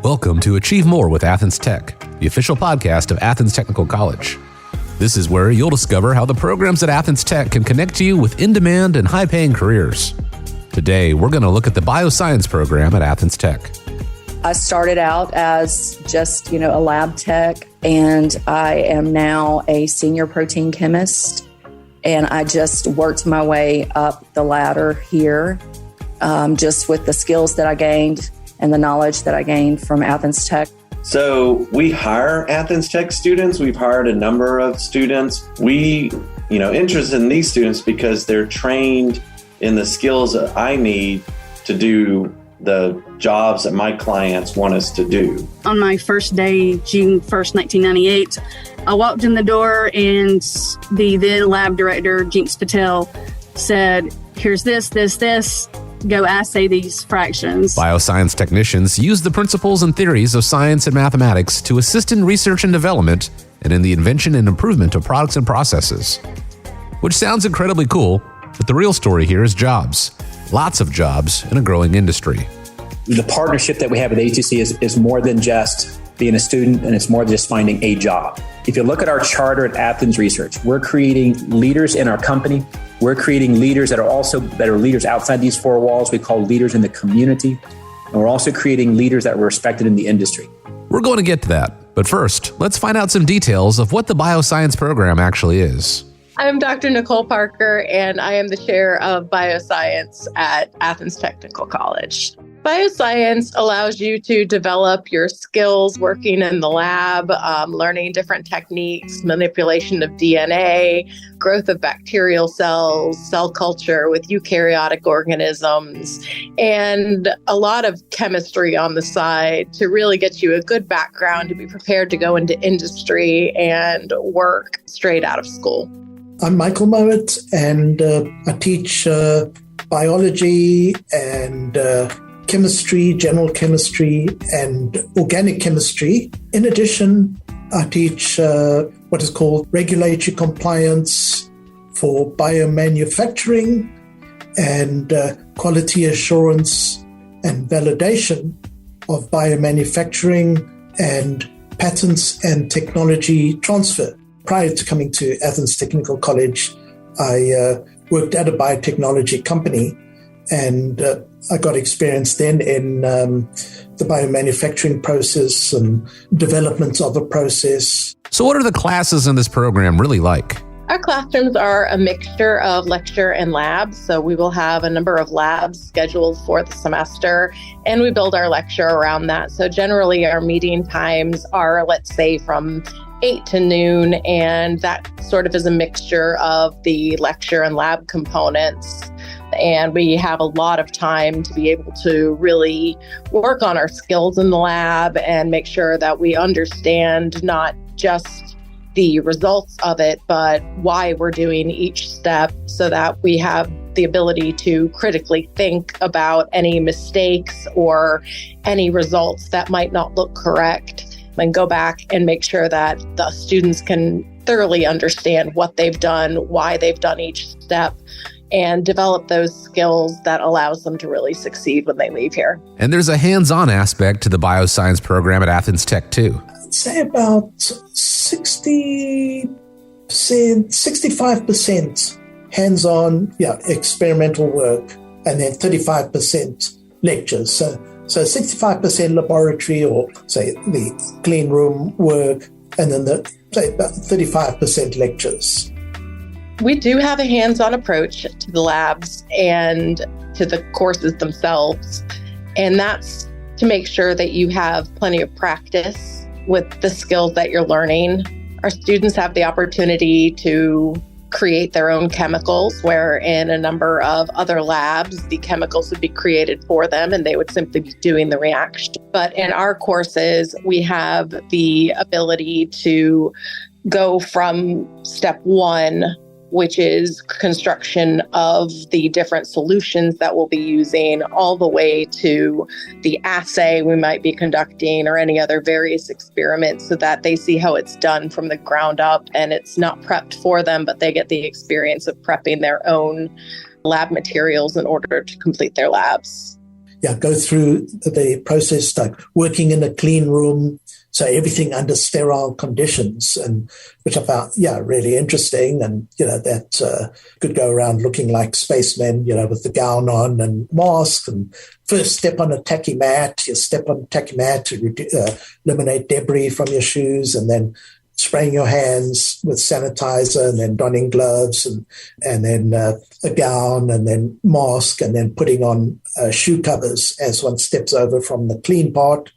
Welcome to Achieve More with Athens Tech, the official podcast of Athens Technical College. This is where you'll discover how the programs at Athens Tech can connect you with in-demand and high-paying careers. Today, we're going to look at the bioscience program at Athens Tech. I started out as just, a lab tech, and I am now a senior protein chemist. And I just worked my way up the ladder here, just with the skills that I gained and the knowledge that I gained from Athens Tech. So we hire Athens Tech students. We've hired a number of students. We, interested in these students because they're trained in the skills that I need to do the jobs that my clients want us to do. On my first day, June 1st, 1998, I walked in the door and the then lab director, Jenks Patel, said, here's this, go assay these fractions. Bioscience technicians use the principles and theories of science and mathematics to assist in research and development and in the invention and improvement of products and processes. Which sounds incredibly cool, but the real story here is jobs. Lots of jobs in a growing industry. The partnership that we have with ATC is more than just being a student, and it's more than just finding a job. If you look at our charter at Athens Research, we're creating leaders in our company. We're creating leaders that are leaders outside these four walls. We call leaders in the community. And we're also creating leaders that are respected in the industry. We're going to get to that. But first, let's find out some details of what the bioscience program actually is. I'm Dr. Nicole Parker, and I am the chair of bioscience at Athens Technical College. Bioscience allows you to develop your skills working in the lab, learning different techniques, manipulation of DNA, growth of bacterial cells, cell culture with eukaryotic organisms, and a lot of chemistry on the side to really get you a good background to be prepared to go into industry and work straight out of school. I'm Michael Mowat, and I teach biology and chemistry, general chemistry, and organic chemistry. In addition, I teach what is called regulatory compliance for biomanufacturing and quality assurance and validation of biomanufacturing and patents and technology transfer. Prior to coming to Athens Technical College, I worked at a biotechnology company, and I got experience then in the biomanufacturing process and development of a process. So what are the classes in this program really like? Our classrooms are a mixture of lecture and labs. So we will have a number of labs scheduled for the semester, and we build our lecture around that. So generally our meeting times are, let's say, from 8 to noon, and that sort of is a mixture of the lecture and lab components. And we have a lot of time to be able to really work on our skills in the lab and make sure that we understand not just the results of it, but why we're doing each step so that we have the ability to critically think about any mistakes or any results that might not look correct, and go back and make sure that the students can thoroughly understand what they've done, why they've done each step, and develop those skills that allows them to really succeed when they leave here. And there's a hands-on aspect to the bioscience program at Athens Tech too. I'd say about 65% hands-on, experimental work, and then 35% lectures. So 65% laboratory, or say the clean room work, and then about 35% lectures. We do have a hands-on approach to the labs and to the courses themselves. And that's to make sure that you have plenty of practice with the skills that you're learning. Our students have the opportunity to create their own chemicals, where in a number of other labs, the chemicals would be created for them and they would simply be doing the reaction. But in our courses, we have the ability to go from step one, which is construction of the different solutions that we'll be using, all the way to the assay we might be conducting or any other various experiments, so that they see how it's done from the ground up and it's not prepped for them, but they get the experience of prepping their own lab materials in order to complete their labs. go through the process, like working in a clean room, so everything under sterile conditions, and which I found, really interesting. And, that could go around looking like spacemen, with the gown on and mask, and first step on a techie mat, you step on a techie mat to eliminate debris from your shoes, and then spraying your hands with sanitizer, and then donning gloves, and then a gown, and then mask, and then putting on shoe covers as one steps over from the clean part,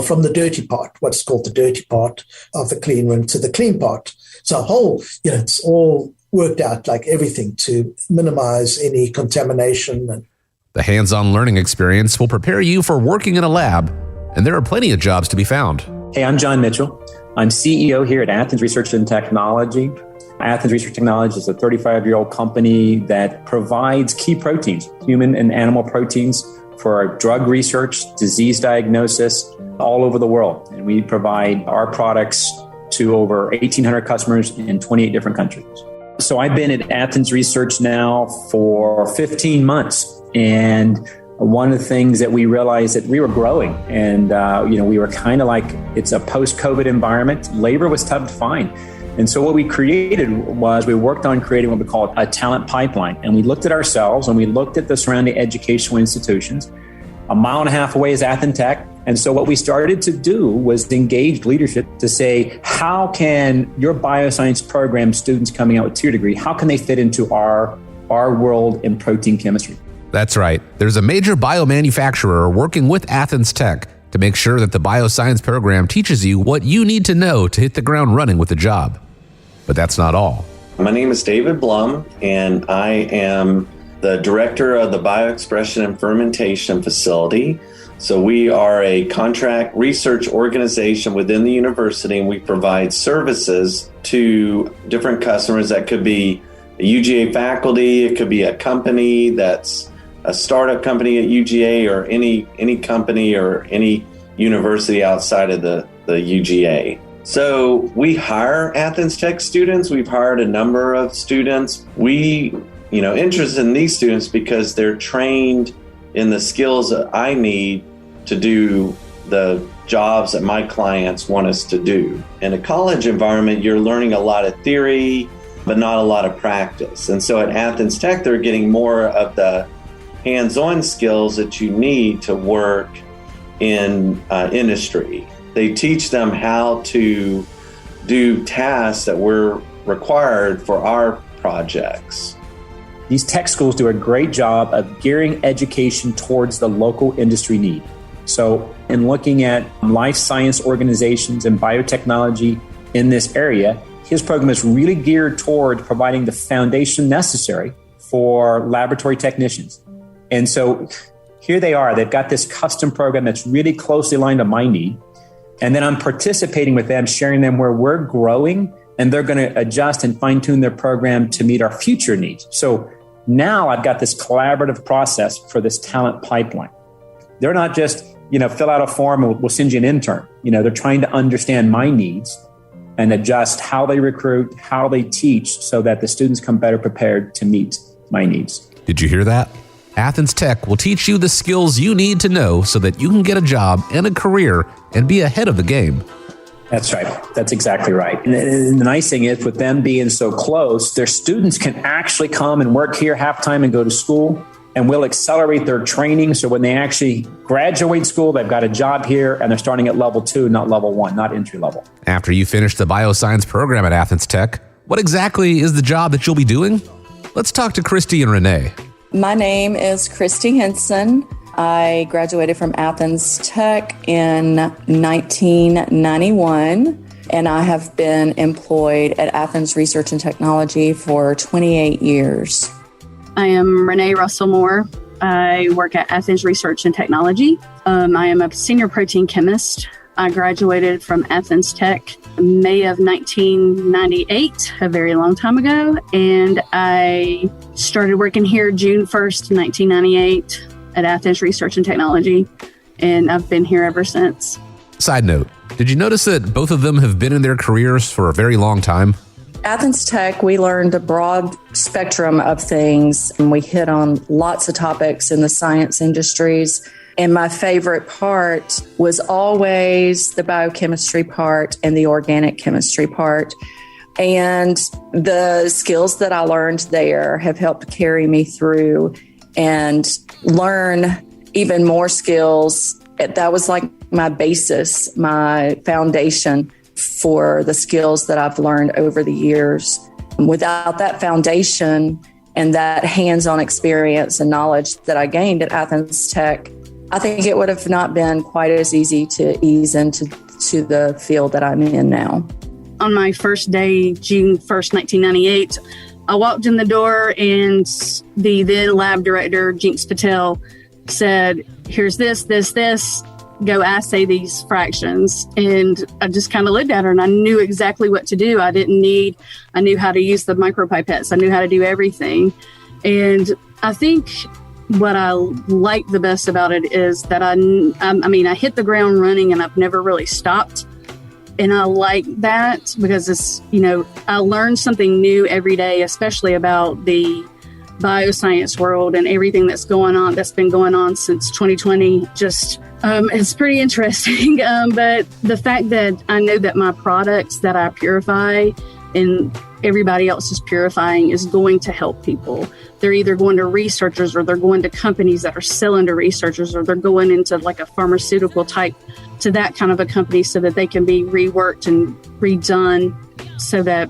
from the dirty part, what's called the dirty part of the clean room to the clean part. So it's all worked out, like everything, to minimize any contamination. The hands-on learning experience will prepare you for working in a lab, and there are plenty of jobs to be found. Hey, I'm John Mitchell. I'm CEO here at Athens Research and Technology. Athens Research Technology is a 35-year-old company that provides key proteins, human and animal proteins, for drug research, disease diagnosis, all over the world. And we provide our products to over 1,800 customers in 28 different countries. So I've been at Athens Research now for 15 months. And one of the things that we realized that we were growing, and we were kind of like, it's a post-COVID environment. Labor was tough to find. And so what we created was we worked on creating what we call a talent pipeline. And we looked at ourselves and we looked at the surrounding educational institutions. A mile and a half away is Athens Tech. And so what we started to do was engage leadership to say, how can your bioscience program students coming out with tier degree, how can they fit into our world in protein chemistry? That's right. There's a major biomanufacturer working with Athens Tech to make sure that the bioscience program teaches you what you need to know to hit the ground running with the job. But that's not all. My name is David Blum, and I am the director of the Bioexpression and Fermentation Facility. So we are a contract research organization within the university, and we provide services to different customers. That could be a UGA faculty, it could be a company that's a startup company at UGA, or any company or any university outside of the UGA. So we hire Athens Tech students. We've hired a number of students. We, interested in these students because they're trained in the skills that I need to do the jobs that my clients want us to do. In a college environment, you're learning a lot of theory, but not a lot of practice. And so at Athens Tech, they're getting more of the hands-on skills that you need to work in industry. They teach them how to do tasks that were required for our projects. These tech schools do a great job of gearing education towards the local industry need. So in looking at life science organizations and biotechnology in this area, his program is really geared toward providing the foundation necessary for laboratory technicians. And so here they are. They've got this custom program that's really closely aligned to my need. And then I'm participating with them, sharing them where we're growing, and they're going to adjust and fine tune their program to meet our future needs. So now I've got this collaborative process for this talent pipeline. They're not just, fill out a form and we'll send you an intern. They're trying to understand my needs and adjust how they recruit, how they teach, so that the students come better prepared to meet my needs. Did you hear that? Athens Tech will teach you the skills you need to know so that you can get a job and a career and be ahead of the game. That's right. That's exactly right. And the nice thing is, with them being so close, their students can actually come and work here half-time and go to school, and we'll accelerate their training. So when they actually graduate school, they've got a job here and they're starting at level 2, not level 1, not entry level. After you finish the bioscience program at Athens Tech, what exactly is the job that you'll be doing? Let's talk to Christy and Renee. My name is Christy Henson. I graduated from Athens Tech in 1991, and I have been employed at Athens Research and Technology for 28 years. I am Renee Russell-Moore. I work at Athens Research and Technology. I am a senior protein chemist. I graduated from Athens Tech in May of 1998, a very long time ago, and I started working here June 1st, 1998 at Athens Research and Technology, and I've been here ever since. Side note, did you notice that both of them have been in their careers for a very long time? Athens Tech, we learned a broad spectrum of things, and we hit on lots of topics in the science industries. And my favorite part was always the biochemistry part and the organic chemistry part. And the skills that I learned there have helped carry me through and learn even more skills. That was like my basis, my foundation for the skills that I've learned over the years. Without that foundation and that hands-on experience and knowledge that I gained at Athens Tech, I think it would have not been quite as easy to ease into the field that I'm in now. On my first day, June 1st, 1998, I walked in the door and the then lab director, Jenks Patel, said, here's this, go assay these fractions. And I just kind of looked at her and I knew exactly what to do. I knew how to use the micropipettes. I knew how to do everything. And I think what I like the best about it is that I hit the ground running and I've never really stopped. And I like that because it's, I learn something new every day, especially about the bioscience world and everything that's been going on since 2020. It's pretty interesting. But the fact that I know that my products that I purify and everybody else is purifying is going to help people. They're either going to researchers or they're going to companies that are selling to researchers, or they're going into like a pharmaceutical type to that kind of a company so that they can be reworked and redone so that,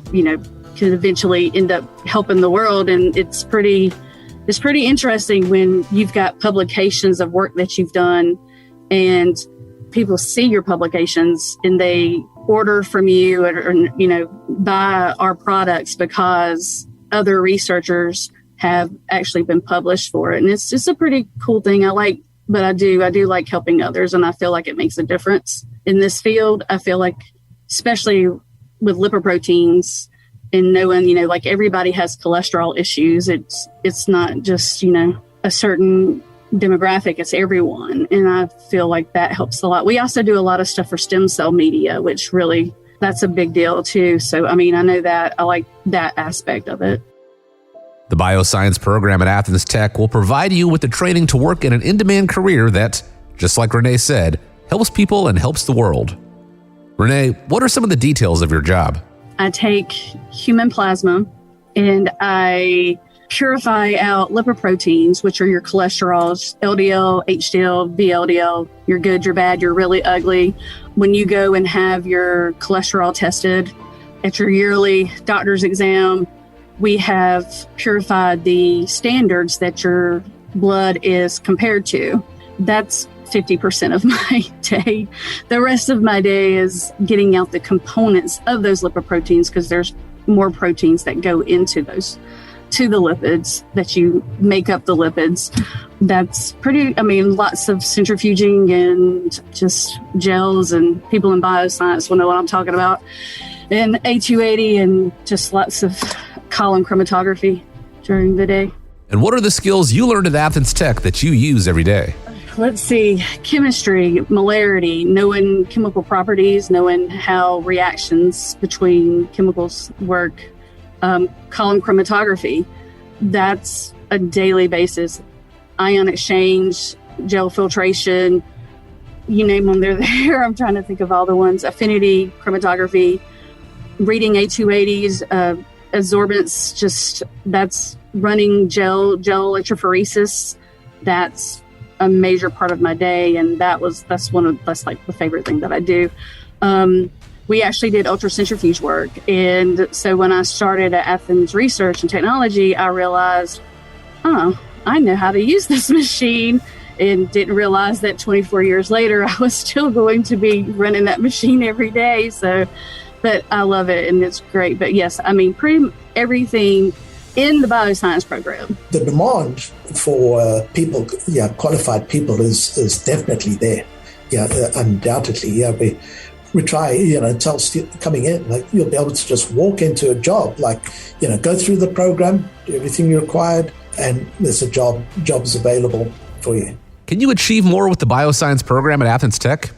could eventually end up helping the world. And it's pretty interesting when you've got publications of work that you've done and people see your publications and they order from you or buy our products because other researchers have actually been published for it. And it's just a pretty cool thing. I do like helping others, and I feel like it makes a difference in this field. I feel like, especially with lipoproteins and knowing, like everybody has cholesterol issues. It's not just, a certain demographic, it's everyone. And I feel like that helps a lot. We also do a lot of stuff for stem cell media, which really, that's a big deal too. So, I know that I like that aspect of it. The bioscience program at Athens Tech will provide you with the training to work in an in-demand career that, just like Renee said, helps people and helps the world. Renee, what are some of the details of your job? I take human plasma and I purify out lipoproteins, which are your cholesterols, LDL, HDL, VLDL. You're good, you're bad, you're really ugly. When you go and have your cholesterol tested at your yearly doctor's exam, we have purified the standards that your blood is compared to. That's 50% of my day. The rest of my day is getting out the components of those lipoproteins, because there's more proteins that go into those, to the lipids that you make up the lipids. That's lots of centrifuging and just gels, and people in bioscience will know what I'm talking about. And A280 and just lots of column chromatography during the day. And what are the skills you learned at Athens Tech that you use every day? Let's see, chemistry, molarity, knowing chemical properties, knowing how reactions between chemicals work, column chromatography. That's a daily basis. Ion exchange, gel filtration, you name them, they're there. I'm trying to think of all the ones. Affinity chromatography, reading A280s, adsorbents, just that's running gel electrophoresis. That's a major part of my day, and that's like the favorite thing that I do. We actually did ultracentrifuge work, and so when I started at Athens Research and Technology, I realized, I know how to use this machine, and didn't realize that 24 years later I was still going to be running that machine every day. So, but I love it and it's great. But yes, pretty everything in the bioscience program. The demand for people, qualified people is definitely there. Undoubtedly. We try, tell students coming in, you'll be able to just walk into a job, go through the program, do everything you required, and there's jobs available for you. Can you achieve more with the bioscience program at Athens Tech?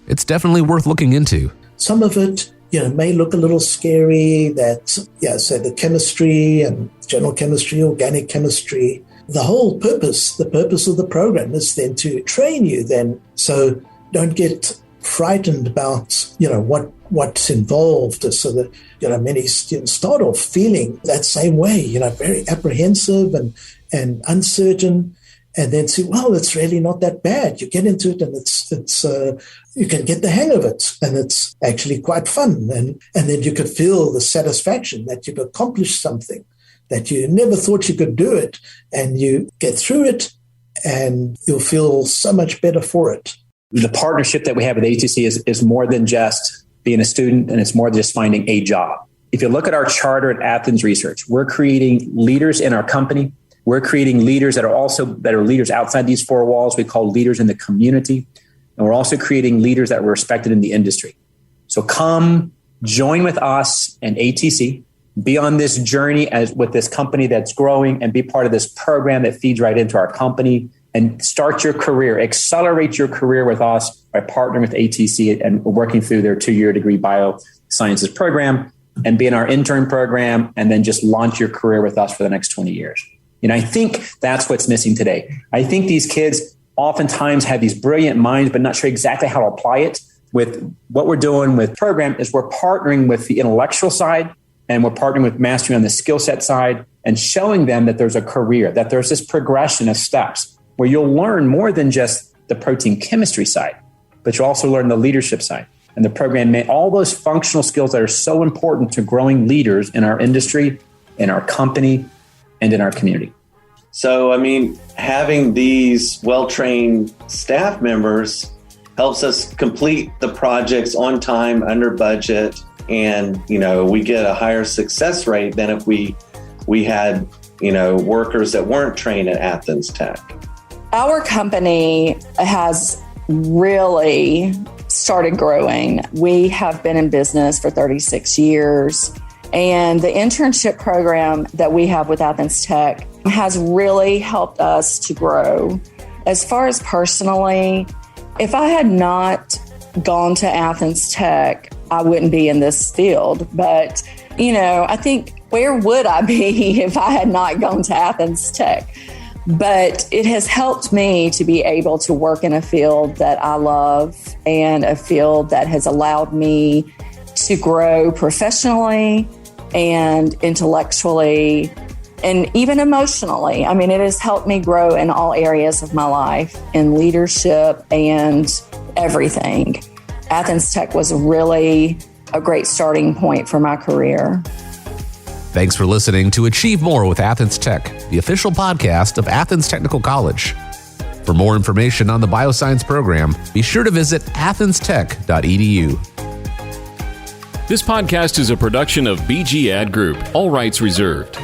It's definitely worth looking into. Some of it, may look a little scary, that, so the chemistry and general chemistry, organic chemistry, the whole purpose, the purpose of the program is then to train you then. So don't get frightened about, what's involved. So that, many students start off feeling that same way, very apprehensive and uncertain. And then say, well, it's really not that bad. You get into it and it's you can get the hang of it. And it's actually quite fun. And then you could feel the satisfaction that you've accomplished something, that you never thought you could do it. And you get through it and you'll feel so much better for it. The partnership that we have with ATC is more than just being a student, and it's more than just finding a job. If you look at our charter at Athens Research, we're creating leaders in our company. We're creating leaders that are leaders outside these four walls. We call leaders in the community. And we're also creating leaders that were respected in the industry. So come join with us and ATC, be on this journey with this company that's growing, and be part of this program that feeds right into our company, and start your career, accelerate your career with us by partnering with ATC and working through their 2-year degree biosciences program, and be in our intern program, and then just launch your career with us for the next 20 years. I think that's what's missing today. I think these kids oftentimes have these brilliant minds, but not sure exactly how to apply it. With what we're doing with program is we're partnering with the intellectual side, and we're partnering with mastery on the skill set side, and showing them that there's a career, that there's this progression of steps where you'll learn more than just the protein chemistry side, but you'll also learn the leadership side. And the program made all those functional skills that are so important to growing leaders in our industry, in our company, and in our community. So, having these well-trained staff members helps us complete the projects on time, under budget, and, we get a higher success rate than if we had, workers that weren't trained at Athens Tech. Our company has really started growing. We have been in business for 36 years. And the internship program that we have with Athens Tech has really helped us to grow. As far as personally, if I had not gone to Athens Tech, I wouldn't be in this field. But, I think, where would I be if I had not gone to Athens Tech? But it has helped me to be able to work in a field that I love, and a field that has allowed me to grow professionally and intellectually and even emotionally. It has helped me grow in all areas of my life, in leadership and everything. Athens Tech was really a great starting point for my career. Thanks for listening to Achieve More with Athens Tech, the official podcast of Athens Technical College. For more information on the bioscience program, be sure to visit athenstech.edu. This podcast is a production of BG Ad Group. All rights reserved.